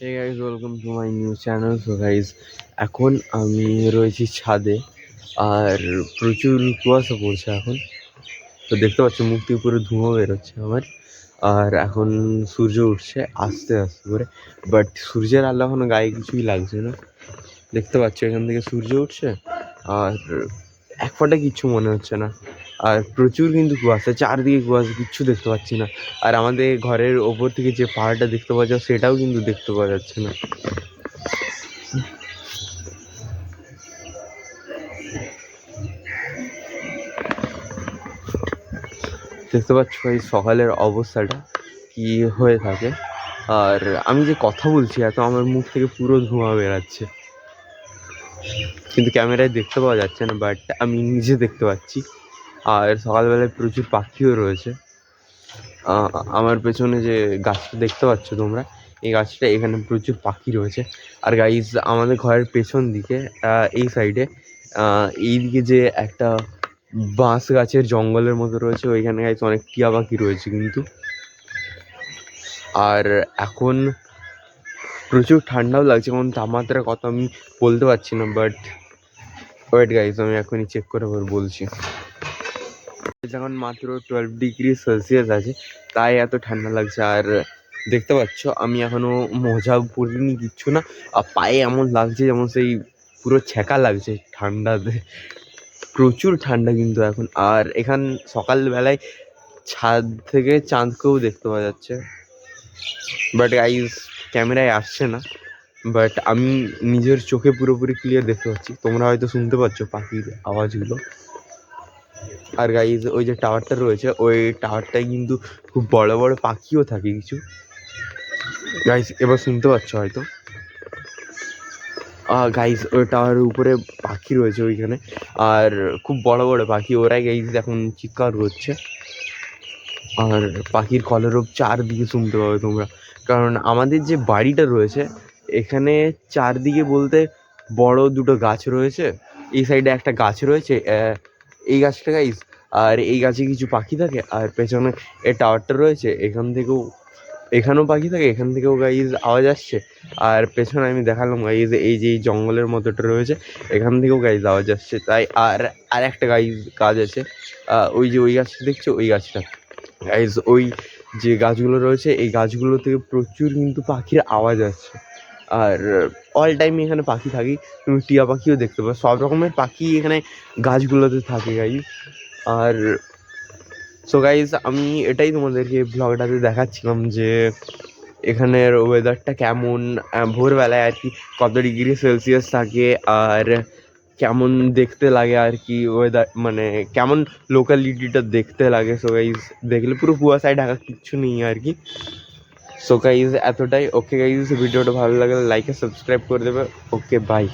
Hey guys, welcome to my new channel. So guys, এখন আমি রয়েছি ছাদে আর প্রচুর কুয়াশা পড়ছে এখন। তো দেখতে পাচ্ছ মুখ থেকে পুরো ধোঁয়া বেরোচ্ছে আমার। আর এখন সূর্য উঠছে আস্তে আস্তে করে, বাট সূর্যের আলো এখনো গায়ে কিছুই লাগছে না। দেখতে পাচ্ছ এখান থেকে সূর্য উঠছে আর এক ফোঁটা কিচ্ছু মনে হচ্ছে না। আর প্রচুর কিন্তু কুয়াশা, চারদিকে কুয়াশা, কিচ্ছু দেখতে পাচ্ছি না। আর আমাদের ঘরের ওপর থেকে যে পাহাড়টা দেখতে পাওয়া যায় সেটাও কিন্তু দেখতে পাওয়া যাচ্ছে না। দেখতে পাচ্ছ এই সকালের অবস্থাটা কি হয়ে থাকে। আর আমি যে কথা বলছি এত আমার মুখ থেকে পুরো ধোঁয়া বেরাচ্ছে, কিন্তু ক্যামেরায় দেখতে পাওয়া যাচ্ছে না, বাট আমি নিজে দেখতে পাচ্ছি। আর সকালবেলায় প্রচুর পাখিও রয়েছে। আমার পেছনে যে গাছটা দেখতে পাচ্ছ তোমরা, এই গাছটা, এখানে প্রচুর পাখি রয়েছে। আর গাইজ আমাদের ঘরের পেছন দিকে এই সাইডে এইদিকে যে একটা বাঁশ গাছের জঙ্গলের মতো রয়েছে, ওইখানে গাইজ অনেক টিয়া পাখি রয়েছে কিন্তু। আর এখন প্রচুর ঠান্ডাও লাগছে, কারণ তাপমাত্রা কত আমি বলতে পারছি না, বাট ওয়েট গাইজ আমি এখনই চেক করে বলছি। এখন মাত্র 12°C আছে, তাই এত ঠান্ডা লাগছে। আর দেখতে পাচ্ছ আমি এখনো মোজা পরিনি, কিচ্ছু না। আর পায়ে এমন লাগছে যেমন সেই পুরো ছ্যাঁকা লাগছে ঠান্ডাতে, প্রচুর ঠান্ডা কিন্তু এখন। আর এখান সকালবেলায় ছাদ থেকে চাঁদকেও দেখতে পাওয়া যাচ্ছে, বাট গাইজ ক্যামেরায় আসছে না। বাট আমি নিজের চোখে পুরোপুরি ক্লিয়ার দেখতে পাচ্ছি, তোমরা হয়তো শুনতে পাচ্ছ পাখির আওয়াজগুলো। আর গাইজ ওই যে টাওয়ারটা রয়েছে, ওই টাওয়ারটায় কিন্তু খুব বড় বড় পাখিও থাকে কিছু। গাইজ এবার শুনতে পাচ্ছ হয়তো। গাইজ ওই টাওয়ারের উপরে পাখি রয়েছে ওইখানে, আর খুব বড় বড় পাখি, ওরাই গাইজ এখন চিৎকার করছে। আর পাখির কলরব চারদিকে শুনতে পাবে তোমরা, কারণ আমাদের যে বাড়িটা রয়েছে এখানে চারদিকে বলতে বড় দুটো গাছ রয়েছে। এই সাইডে একটা গাছ রয়েছে, এই গাছটা গাইজ, আর এই গাছে কিছু পাখি থাকে। আর পেছনে এই টাওয়ারটা রয়েছে, এখান থেকেও, এখানেও পাখি থাকে, এখান থেকেও গাইজ আওয়াজ আসছে। আর পেছনে আমি দেখালাম গাইজ এই যে এই জঙ্গলের মতোটা রয়েছে, এখান থেকেও গাইজ আওয়াজ আসছে। তাই আর একটা গাইজ গাছ আছে, ওই যে ওই গাছটা দেখছো, ওই গাছটা গাইজ, ওই যে গাছগুলো রয়েছে এই গাছগুলো থেকে প্রচুর কিন্তু পাখির আওয়াজ আসছে। আর অল টাইম এখানে পাখি থাকে, তুমি টিয়া পাখিও দেখতে পাবে, সব রকমের পাখি এখানে গাছগুলোতে থাকে গাইজ। আর সো গাইজ আমি এটাই তোমাদেরকে ব্লগটাতে দেখাচ্ছিলাম যে এখানের ওয়েদারটা কেমন, ভোরবেলায় আর কি কত °C থাকে, আর কেমন দেখতে লাগে আর কি ওয়েদার, মানে কেমন লোকালিটিটা দেখতে লাগে। সো গাইজ দেখলে পুরো কুয়াশায় ঢাকা, কিচ্ছু নেই আর কি। সো গাইজ এতটাই। ওকে গাইজ, ভিডিওটা ভালো লাগলে লাইক আর সাবস্ক্রাইব করে দেবে। Okay bye.